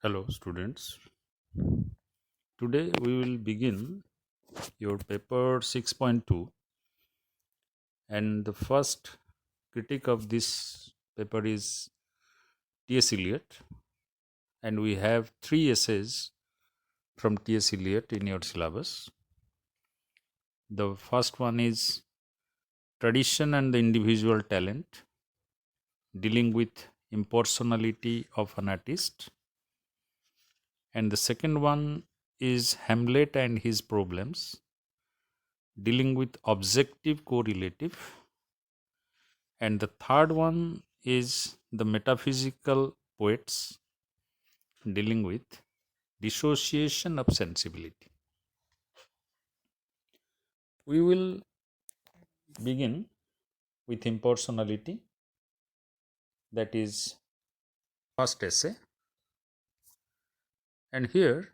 Hello, students. Today we will begin your paper 6.2, and the first critic of this paper is T.S. Eliot, and we have three essays from T.S. Eliot in your syllabus. The first one is Tradition and the Individual Talent, dealing with impersonality of an artist, and the second one is Hamlet and his problems, dealing with objective correlative, and the third one is the metaphysical poets, dealing with dissociation of sensibility. We will begin with impersonality, that is first essay, and here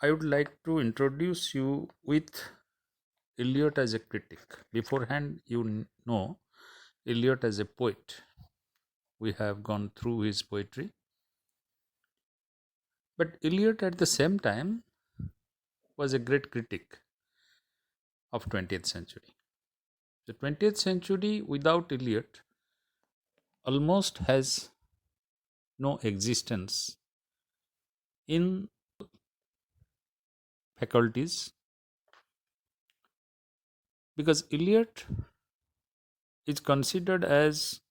I would like to introduce you with Eliot as a critic. Beforehand, you know Eliot as a poet. We have gone through his poetry. But Eliot at the same time was a great critic of 20th century. The 20th century without Eliot almost has no existence in faculties, because Eliot is considered as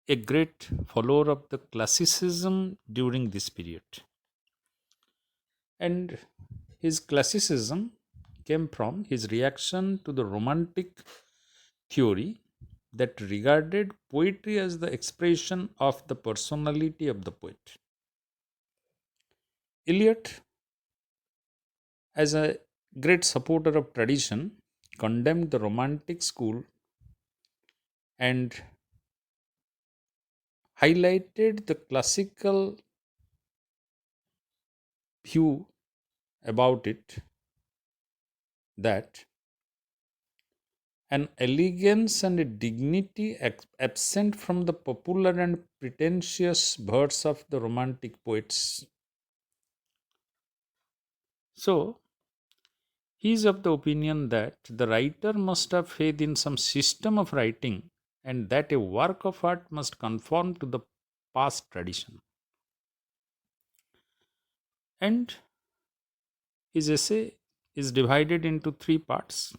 a great follower of the classicism during this period. And his classicism came from his reaction to the romantic theory that regarded poetry as the expression of the personality of the poet. Eliot, as a great supporter of tradition, condemned the romantic school and highlighted the classical view about it, that an elegance and a dignity absent from the popular and pretentious verse of the romantic poets. So, he is of the opinion that the writer must have faith in some system of writing, and that a work of art must conform to the past tradition. And his essay is divided into three parts.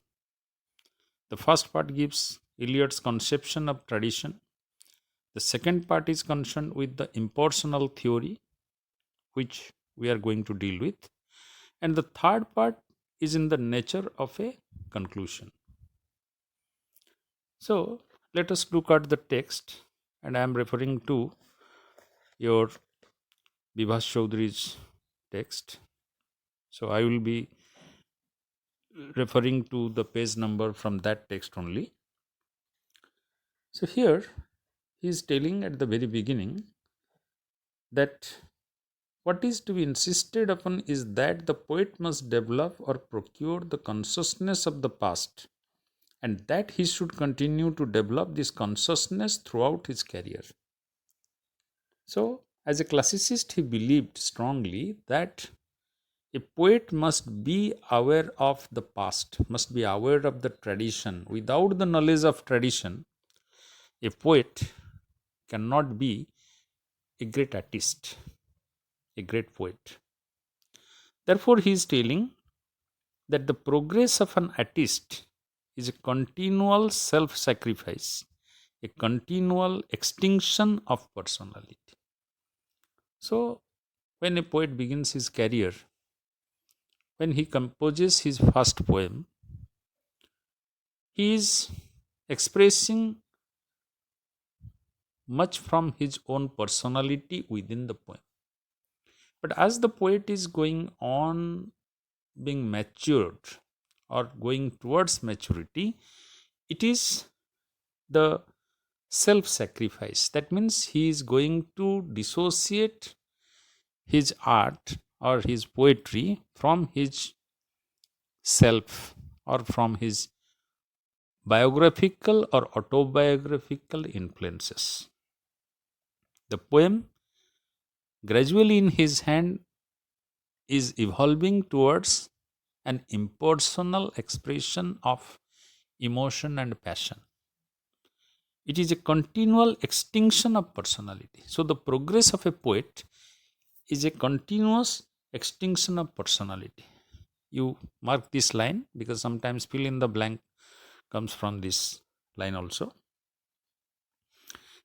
The first part gives Eliot's conception of tradition. The second part is concerned with the impersonal theory, which we are going to deal with. And the third part is in the nature of a conclusion. So, let us look at the text, and I am referring to your Bibhas Chaudhary's text. So, I will be referring to the page number from that text only. So, here he is telling at the very beginning that what is to be insisted upon is that the poet must develop or procure the consciousness of the past, and that he should continue to develop this consciousness throughout his career. So, as a classicist, he believed strongly that a poet must be aware of the past, must be aware of the tradition. Without the knowledge of tradition, a poet cannot be a great artist, a great poet. Therefore, he is telling that the progress of an artist is a continual self sacrifice, a continual extinction of personality. So, when a poet begins his career, when he composes his first poem, he is expressing much from his own personality within the poem. But as the poet is going on being matured or going towards maturity, it is the self sacrifice. That means he is going to dissociate his art or his poetry from his self or from his biographical or autobiographical influences. The poem gradually in his hand is evolving towards an impersonal expression of emotion and passion. It is a continual extinction of personality. So, the progress of a poet is a continuous extinction of personality. You mark this line because sometimes fill in the blank comes from this line also.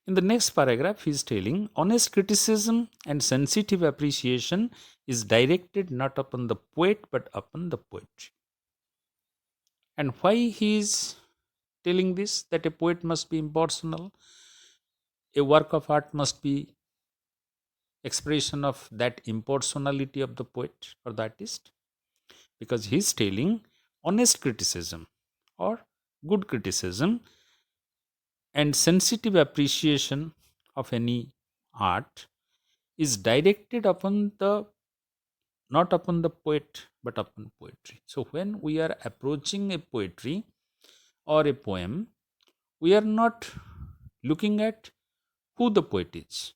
In the next paragraph, he is telling honest criticism and sensitive appreciation is directed not upon the poet but upon the poetry. And why he is telling this, that a poet must be impersonal, a work of art must be expression of that impersonality of the poet or the artist? Because he is telling honest criticism or good criticism and sensitive appreciation of any art is directed upon the, not upon the poet but upon poetry. So when we are approaching a poetry or a poem, we are not looking at who the poet is.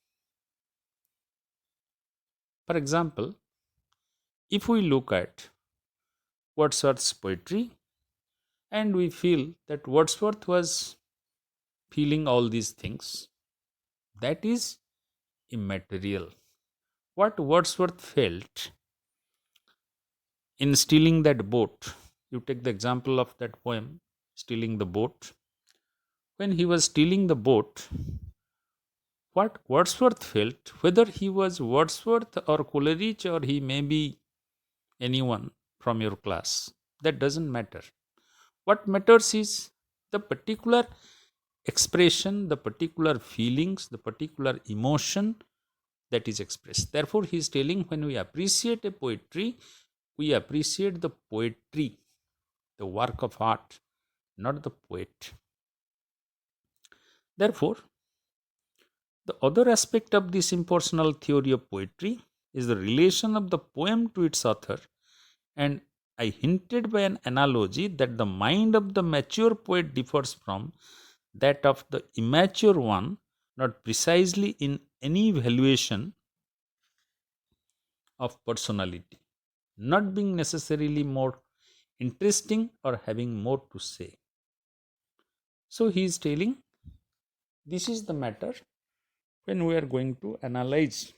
For example, if we look at Wordsworth's poetry and we feel that Wordsworth was feeling all these things, that is immaterial. What Wordsworth felt in stealing that boat, you take the example of that poem, Stealing the Boat. When he was stealing the boat, what Wordsworth felt, whether he was Wordsworth or Coleridge or he may be anyone from your class, that doesn't matter. What matters is the particular expression, the particular feelings, the particular emotion that is expressed. Therefore, he is telling when we appreciate a poetry, we appreciate the poetry, the work of art, not the poet. Therefore, the other aspect of this impersonal theory of poetry is the relation of the poem to its author, and I hinted by an analogy that the mind of the mature poet differs from that of the immature one, not precisely in any valuation of personality, not being necessarily more interesting or having more to say. So he is telling this is the matter when we are going to analyze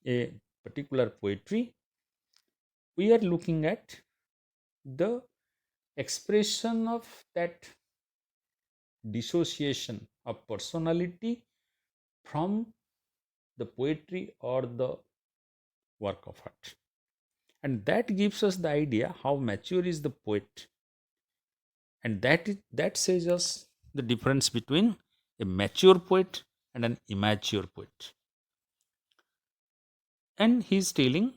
a particular poetry, we are looking at the expression of that dissociation of personality from the poetry or the work of art. And that gives us the idea how mature is the poet. And that says us the difference between a mature poet and an immature poet. And he is telling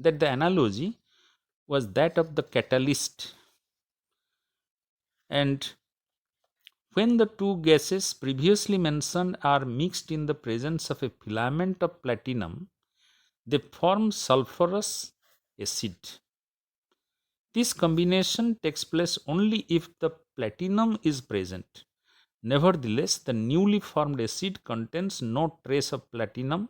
that the analogy was that of the catalyst. And when the two gases previously mentioned are mixed in the presence of a filament of platinum, they form sulfurous acid. This combination takes place only if the platinum is present. Nevertheless, the newly formed acid contains no trace of platinum,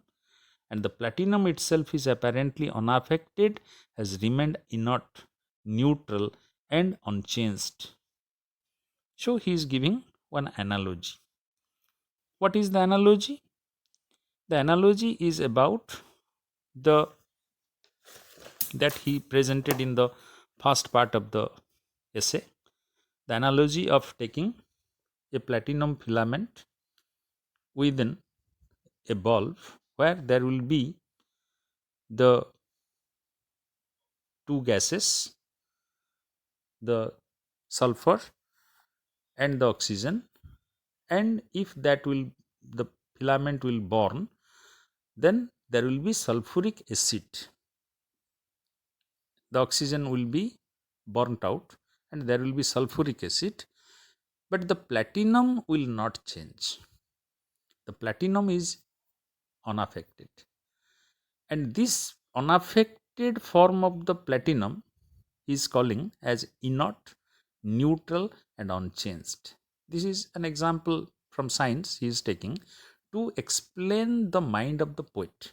and the platinum itself is apparently unaffected, has remained inert, neutral, and unchanged. So, he is giving one analogy. What is the analogy? The analogy is about the that he presented in the first part of the essay. The analogy of taking a platinum filament within a bulb where there will be the two gases, the sulfur and the oxygen, and if that will, the filament will burn, then there will be sulfuric acid. The oxygen will be burnt out and there will be sulfuric acid, but the platinum will not change. The platinum is unaffected, and this unaffected form of the platinum is calling as inert, neutral, and unchanged. This is an example from science he is taking to explain the mind of the poet.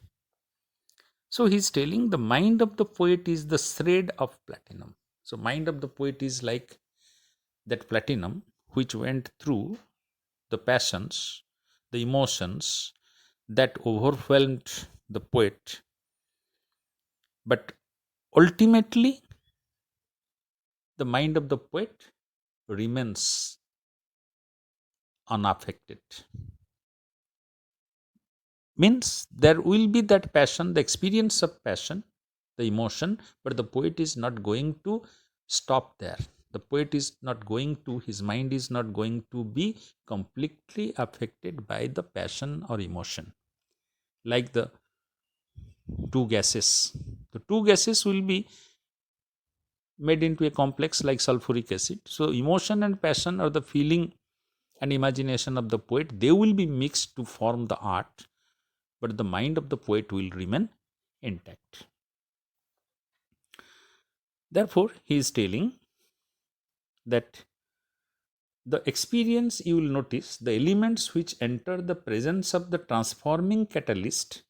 So he's telling the mind of the poet is the thread of platinum. So mind of the poet is like that platinum which went through the passions, the emotions that overwhelmed the poet. But ultimately, the mind of the poet remains unaffected. Means there will be that passion, the experience of passion, the emotion, but the poet is not going to stop there. The poet is not going to, his mind is not going to be completely affected by the passion or emotion. Like the two gases. The two gases will be made into a complex like sulfuric acid. So emotion and passion or the feeling and imagination of the poet, they will be mixed to form the art, but the mind of the poet will remain intact. Therefore, he is telling that the experience, you will notice the elements which enter the presence of the transforming catalyst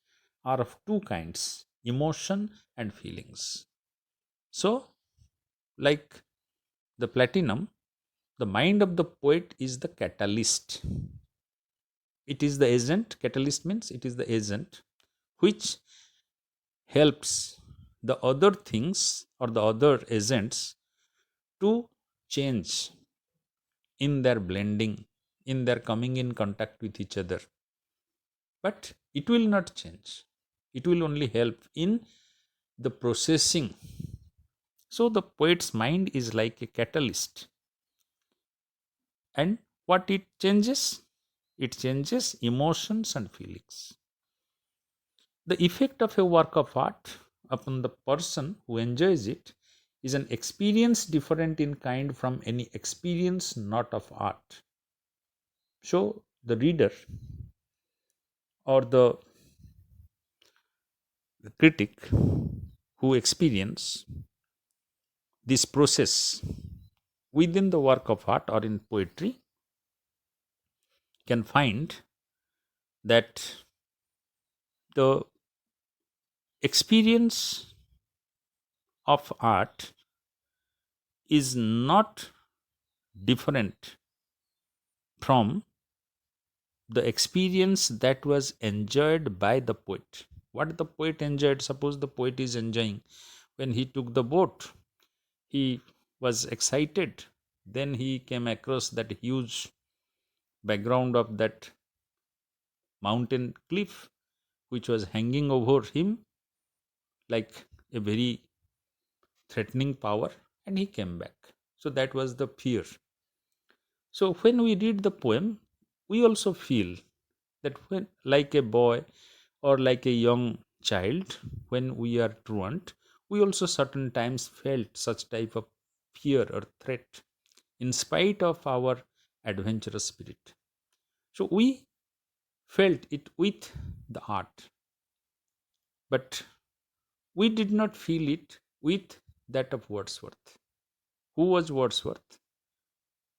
are of two kinds, emotion and feelings. So, like the platinum, the mind of the poet is the catalyst. It is the agent, catalyst means it is the agent which helps the other things or the other agents to change in their blending, in their coming in contact with each other. But it will not change. It will only help in the processing. So the poet's mind is like a catalyst. And what it changes? It changes emotions and feelings. The effect of a work of art upon the person who enjoys it is an experience different in kind from any experience not of art. So the reader or the critic who experience this process within the work of art or in poetry can find that the experience of art is not different from the experience that was enjoyed by the poet. What the poet enjoyed, suppose the poet is enjoying when he took the boat, he was excited. Then he came across that huge background of that mountain cliff which was hanging over him like a very threatening power, and he came back. So that was the fear. So when we read the poem, we also feel that when, like a boy or like a young child, when we are truant, we also certain times felt such type of fear or threat in spite of our adventurous spirit. So we felt it with the art, but we did not feel it with that of Wordsworth. Who was Wordsworth?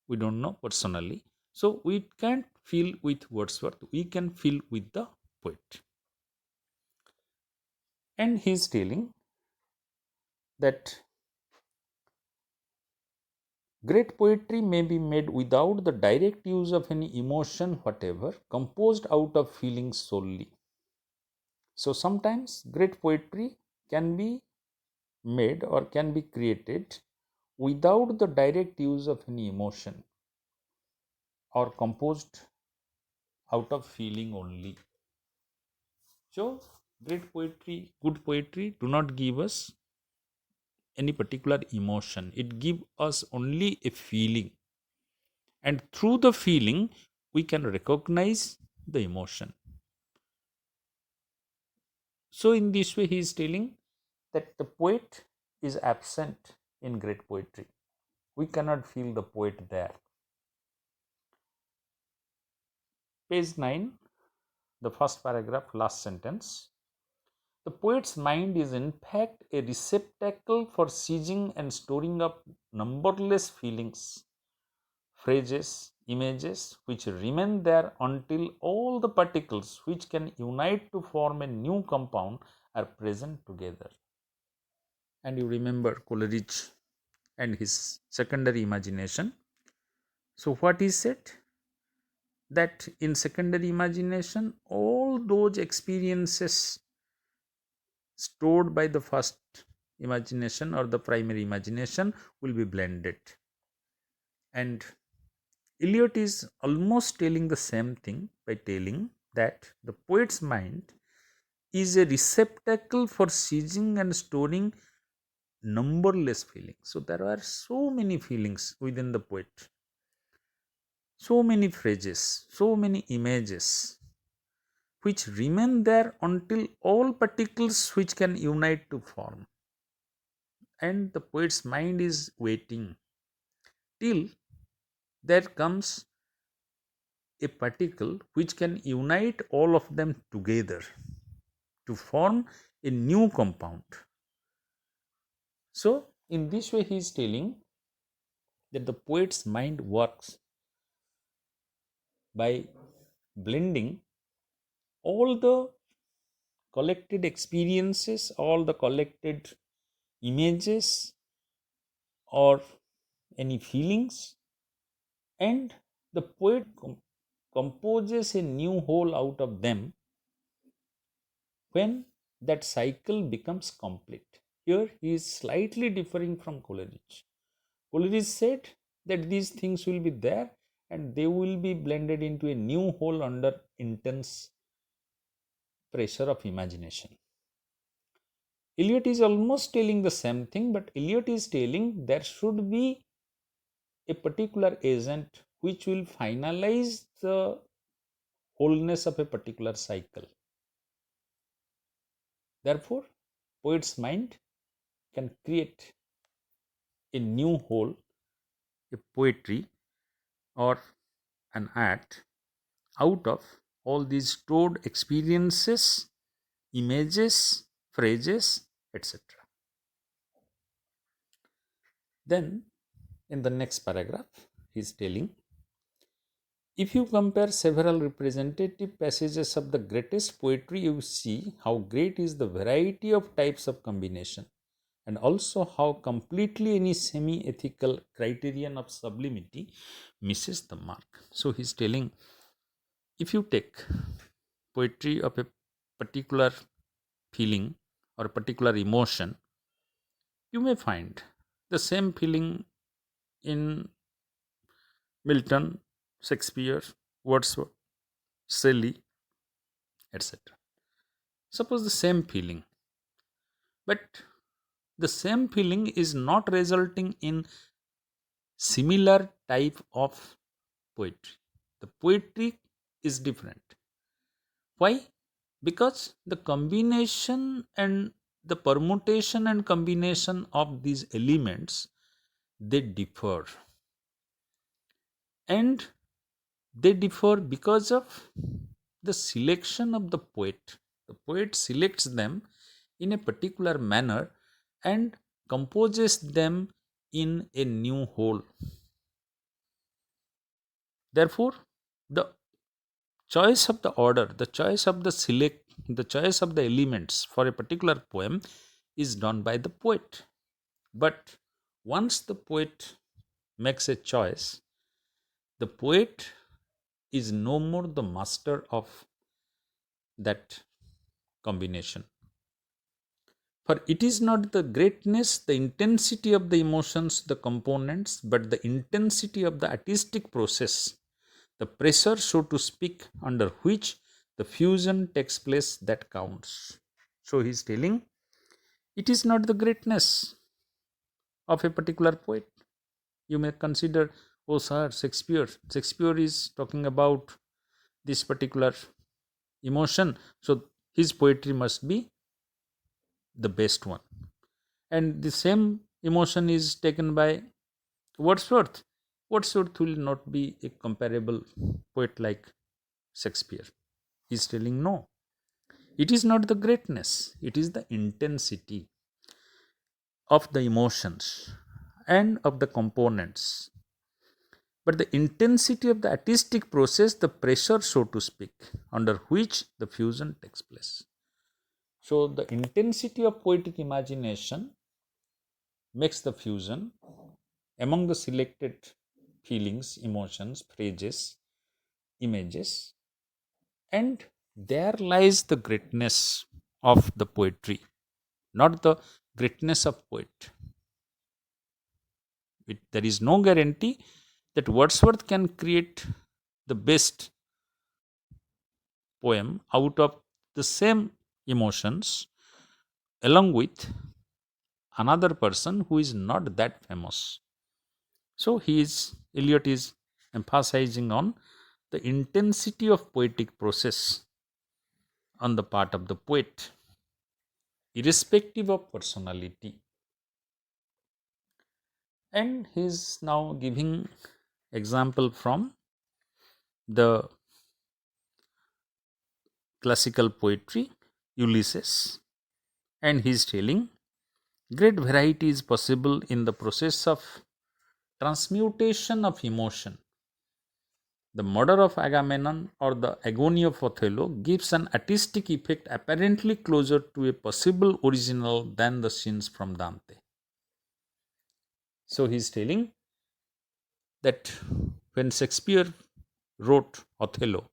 We don't know personally. So we can't feel with Wordsworth, we can feel with the poet. And he's telling that great poetry may be made without the direct use of any emotion whatever, composed out of feelings solely. So sometimes great poetry can be made or can be created without the direct use of any emotion or composed out of feeling only. So great poetry, good poetry do not give us any particular emotion. It gives us only a feeling. And through the feeling, we can recognize the emotion. So in this way, he is telling that the poet is absent in great poetry. We cannot feel the poet there. Page 9, the first paragraph, last sentence. The poet's mind is in fact a receptacle for seizing and storing up numberless feelings, phrases, images which remain there until all the particles which can unite to form a new compound are present together. And you remember Coleridge and his secondary imagination. So, what he said? That in secondary imagination, all those experiences stored by the first imagination or the primary imagination will be blended. And Eliot is almost telling the same thing by telling that the poet's mind is a receptacle for seizing and storing numberless feelings. So there are so many feelings within the poet, so many phrases, so many images which remain there until all particles which can unite to form. And the poet's mind is waiting till there comes a particle which can unite all of them together to form a new compound. So, in this way, he is telling that the poet's mind works by blending all the collected experiences, all the collected images or any feelings, and the poet composes a new whole out of them when that cycle becomes complete. Here he is slightly differing from Coleridge. Coleridge said that these things will be there and they will be blended into a new whole under intense pressure of imagination. Eliot is almost telling the same thing, but Eliot is telling there should be a particular agent which will finalize the wholeness of a particular cycle. Therefore, poet's mind can create a new whole, a poetry or an act out of all these stored experiences, images, phrases, etc. Then, in the next paragraph, he is telling, if you compare several representative passages of the greatest poetry, you see how great is the variety of types of combination, and also how completely any semi-ethical criterion of sublimity misses the mark. So he is telling, if you take poetry of a particular feeling or a particular emotion, you may find the same feeling in Milton, Shakespeare, Wordsworth, Shelley, etc. Suppose the same feeling, but the same feeling is not resulting in similar type of poetry. The poetry is different. Why? Because the combination and the permutation and combination of these elements, they differ, and they differ because of the selection of the poet. The poet selects them in a particular manner and composes them in a new whole. Therefore, the choice of the order, the choice of the choice of the elements for a particular poem is done by the poet. But once the poet makes a choice, the poet is no more the master of that combination. For it is not the greatness, the intensity of the emotions, the components, but the intensity of the artistic process, the pressure, so to speak, under which the fusion takes place that counts. So he is telling, it is not the greatness of a particular poet. You may consider, oh sir, Shakespeare is talking about this particular emotion, so his poetry must be the best one. And the same emotion is taken by Wordsworth. Wordsworth will not be a comparable poet like Shakespeare. He is telling, no, it is not the greatness, it is the intensity of the emotions and of the components but the intensity of the artistic process, the pressure, so to speak, under which the fusion takes place. So, the intensity of poetic imagination makes the fusion among the selected feelings, emotions, phrases, images, and there lies the greatness of the poetry, not the greatness of poet. There is no guarantee that Wordsworth can create the best poem out of the same emotions along with another person who is not that famous. So Eliot is emphasizing on the intensity of poetic process on the part of the poet, irrespective of personality. And he is now giving example from the classical poetry, Ulysses, and he is telling great variety is possible in the process of transmutation of emotion. The murder of Agamemnon or the agony of Othello gives an artistic effect apparently closer to a possible original than the scenes from Dante. So he is telling that when Shakespeare wrote Othello,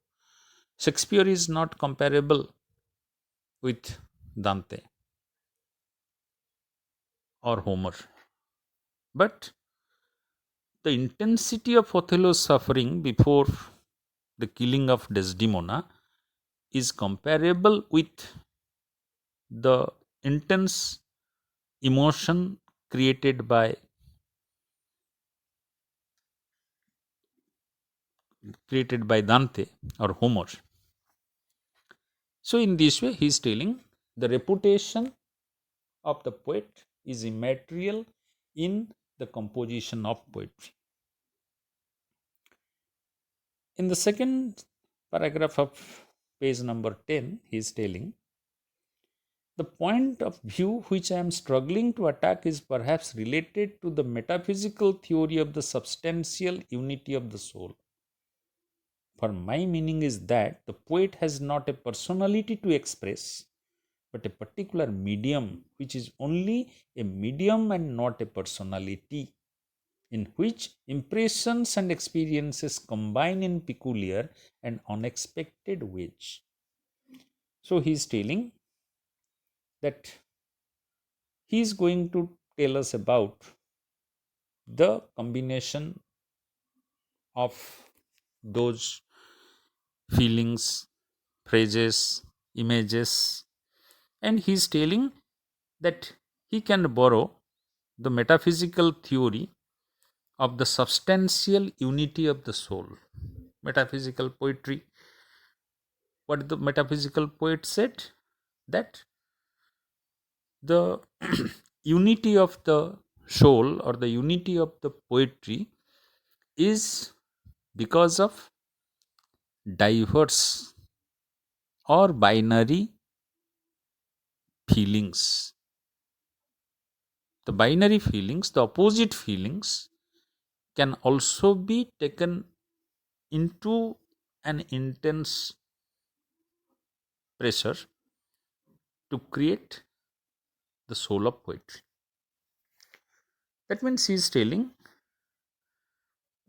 Shakespeare is not comparable with Dante or Homer, but the intensity of Othello's suffering before the killing of Desdemona is comparable with the intense emotion created by Dante or Homer. So in this way he is telling the reputation of the poet is immaterial in the composition of poetry. In the second paragraph of page number 10, he is telling the point of view which I am struggling to attack is perhaps related to the metaphysical theory of the substantial unity of the soul. For my meaning is that the poet has not a personality to express, but a particular medium, which is only a medium and not a personality, in which impressions and experiences combine in peculiar and unexpected ways. So he is telling that he is going to tell us about the combination of those feelings, phrases, images, and he is telling that he can borrow the metaphysical theory of the substantial unity of the soul. Metaphysical poetry, what the metaphysical poet said, that the unity of the soul or the unity of the poetry is because of diverse or binary feelings. The binary feelings, the opposite feelings, can also be taken into an intense pressure to create the soul of poetry. That means he is telling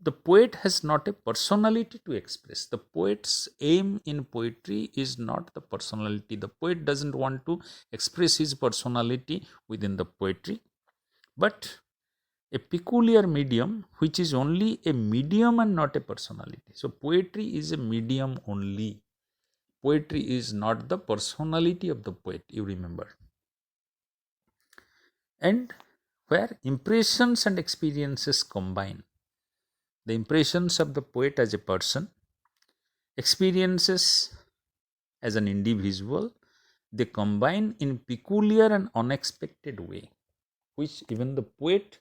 the poet has not a personality to express. The poet's aim in poetry is not the personality. The poet doesn't want to express his personality within the poetry, but a peculiar medium which is only a medium and not a personality. So, poetry is a medium only. Poetry is not the personality of the poet, you remember. And where impressions and experiences combine, the impressions of the poet as a person, experiences as an individual, they combine in peculiar and unexpected way, which even the poet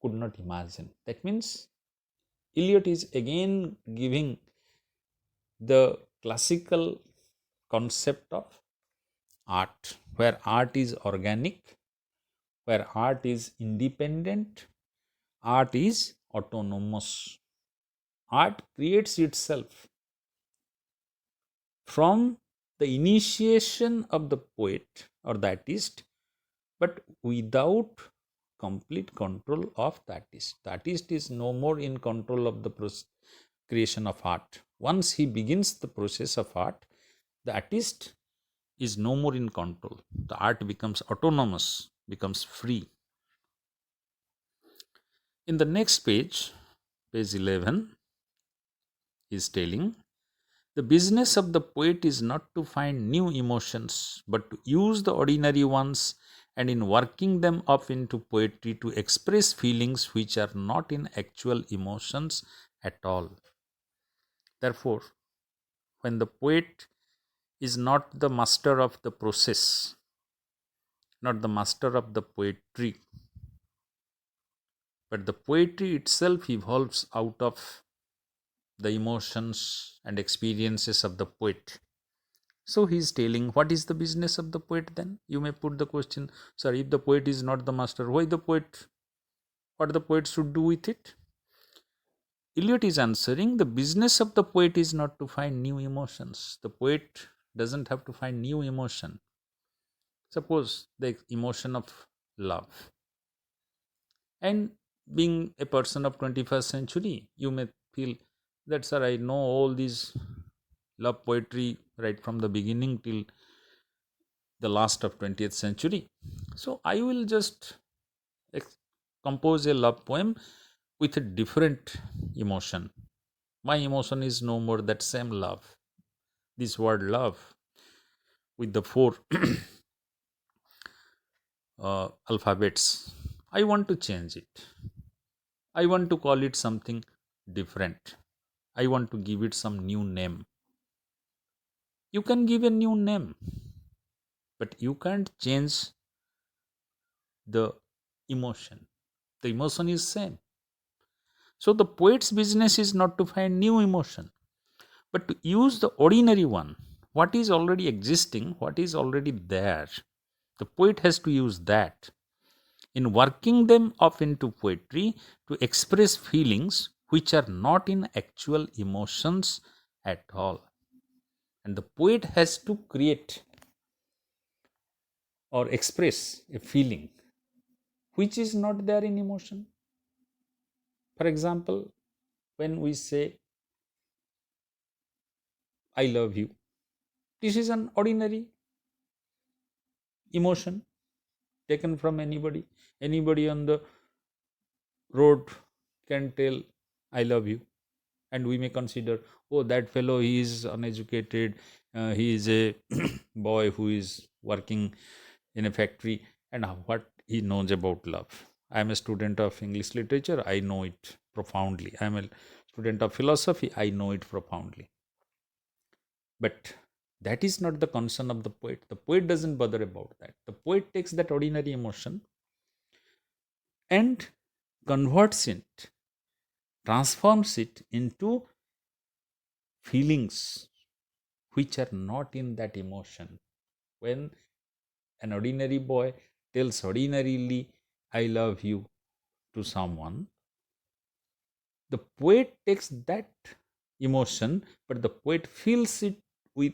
could not imagine. That means Eliot is again giving the classical concept of art, where art is organic, where art is independent, art is autonomous. art creates itself from the initiation of the poet or the artist, but without complete control of the artist. The artist is no more in control of the creation of art. Once he begins the process of art, the artist is no more in control. The art becomes autonomous, becomes free. In the next page, page 11, he is telling, the business of the poet is not to find new emotions, but to use the ordinary ones and in working them up into poetry to express feelings which are not in actual emotions at all. Therefore, when the poet is not the master of the process, not the master of the poetry, but the poetry itself evolves out of the emotions and experiences of the poet. So he is telling, what is the business of the poet then? You may put the question, sir, if the poet is not the master, why the poet? What the poet should do with it? Eliot is answering, the business of the poet is not to find new emotions. The poet doesn't have to find new emotion. Suppose the emotion of love. And being a person of 21st century, you may feel that, sir, I know all these love poetry right from the beginning till the last of 20th century. So I will just compose a love poem with a different emotion. My emotion is no more that same love. This word love with the four alphabets, I want to change it. I want to call it something different. I want to give it some new name. You can give a new name, but you can't change the emotion. The emotion is same. So the poet's business is not to find new emotion, but to use the ordinary one, what is already existing, what is already there. The poet has to use that in working them up into poetry to express feelings which are not in actual emotions at all. And the poet has to create or express a feeling which is not there in emotion. For example, when we say, I love you, this is an ordinary emotion taken from anybody. Anybody on the road can tell, I love you. And we may consider, oh, that fellow, he is uneducated, he is a boy who is working in a factory, and what he knows about love. I am a student of English literature, I know it profoundly. I am a student of philosophy, I know it profoundly. But that is not the concern of the poet. The poet doesn't bother about that. The poet takes that ordinary emotion and converts it, transforms it into feelings which are not in that emotion. When an ordinary boy tells ordinarily, I love you to someone, the poet takes that emotion, but the poet fills it with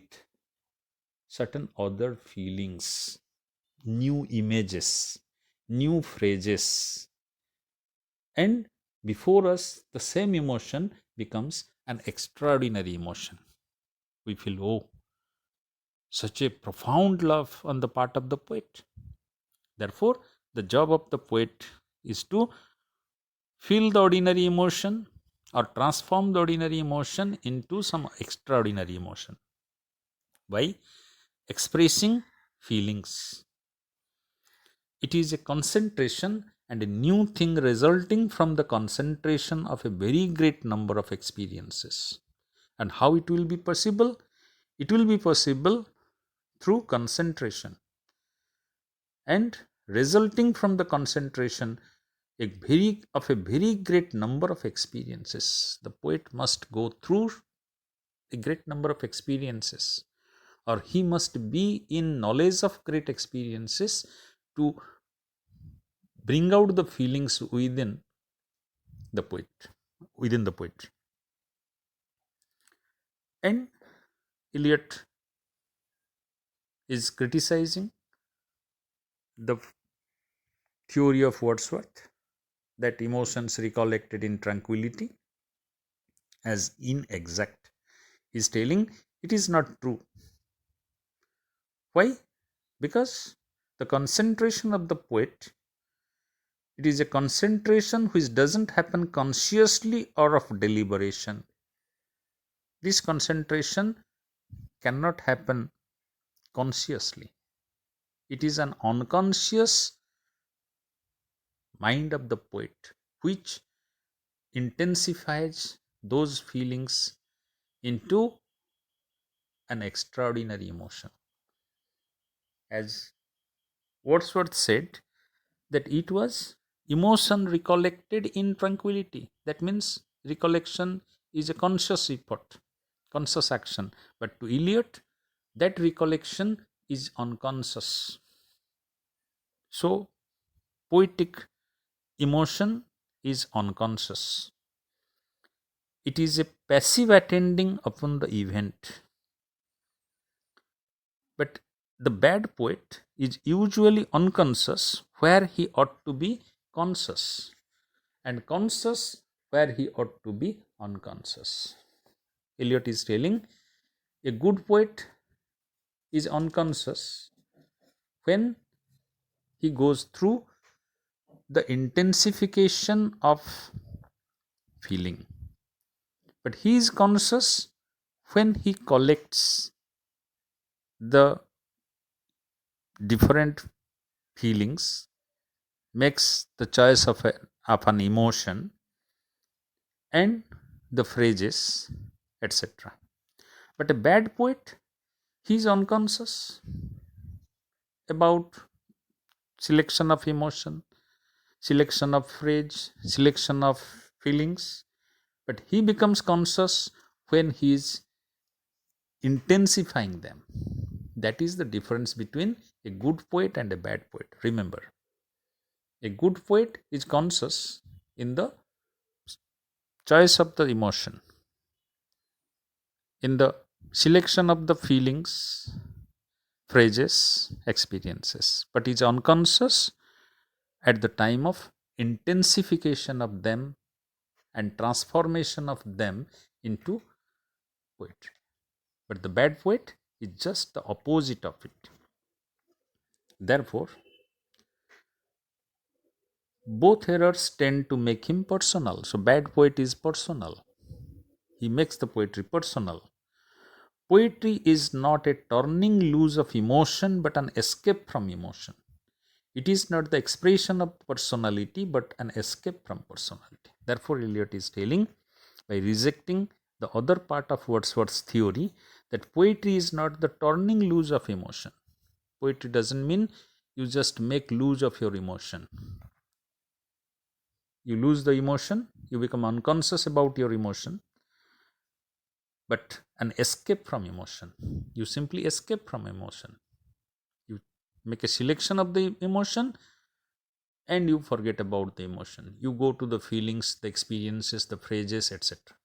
certain other feelings, new images, new phrases. And before us, the same emotion becomes an extraordinary emotion. We feel, oh, such a profound love on the part of the poet. Therefore, the job of the poet is to feel the ordinary emotion or transform the ordinary emotion into some extraordinary emotion by expressing feelings. It is a concentration and a new thing resulting from the concentration of a very great number of experiences. And how it will be possible? It will be possible through concentration. And resulting from the concentration of a very great number of experiences. The poet must go through a great number of experiences, or he must be in knowledge of great experiences to bring out the feelings within the poet, within the poetry. And Eliot is criticizing the theory of Wordsworth that emotions recollected in tranquility as inexact. He is telling it is not true. Why? Because the concentration of the poet, it is a concentration which doesn't happen consciously or of deliberation. This concentration cannot happen consciously. It is an unconscious mind of the poet which intensifies those feelings into an extraordinary emotion. As Wordsworth said, that it was emotion recollected in tranquility. That means recollection is a conscious effort, conscious action. But to Eliot, that recollection is unconscious. So, poetic emotion is unconscious. It is a passive attending upon the event. But the bad poet is usually unconscious where he ought to be conscious, and conscious where he ought to be unconscious. Eliot is telling a good poet is unconscious when he goes through the intensification of feeling, but he is conscious when he collects the different feelings, makes the choice of an emotion and the phrases, etc. But a bad poet, he is unconscious about selection of emotion, selection of phrase, selection of feelings, but he becomes conscious when he is intensifying them. That is the difference between a good poet and a bad poet. Remember, a good poet is conscious in the choice of the emotion, in the selection of the feelings, phrases, experiences, but is unconscious at the time of intensification of them and transformation of them into poetry. But the bad poet is just the opposite of it. Therefore, both errors tend to make him personal. So, bad poet is personal. He makes the poetry personal. Poetry is not a turning loose of emotion but an escape from emotion. It is not the expression of personality but an escape from personality. Therefore, Eliot is telling, by rejecting the other part of Wordsworth's theory, that poetry is not the turning loose of emotion. Poetry doesn't mean you just make loose of your emotion. You lose the emotion, you become unconscious about your emotion, but an escape from emotion. You simply escape from emotion. You make a selection of the emotion and you forget about the emotion. You go to the feelings, the experiences, the phrases, etc.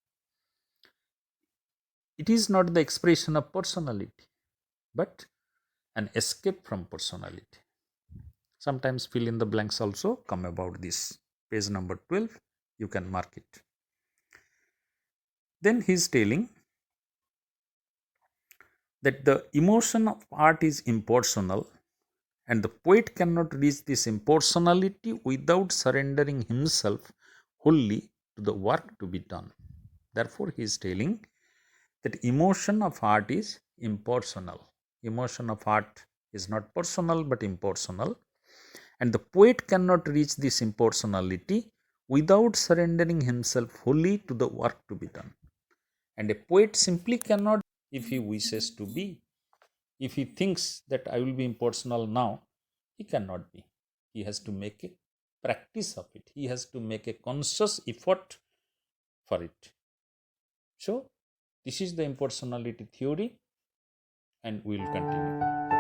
It is not the expression of personality, but an escape from personality. Sometimes fill in the blanks also come about this. Page number 12, you can mark it. Then he is telling that the emotion of art is impersonal and the poet cannot reach this impersonality without surrendering himself wholly to the work to be done. Therefore, he is telling that emotion of art is impersonal. Emotion of art is not personal but impersonal, and the poet cannot reach this impersonality without surrendering himself wholly to the work to be done. And a poet simply cannot, if he wishes to be, if he thinks that I will be impersonal now, he cannot be. He has to make a practice of it. He has to make a conscious effort for it. So, this is the impersonality theory, and we will continue.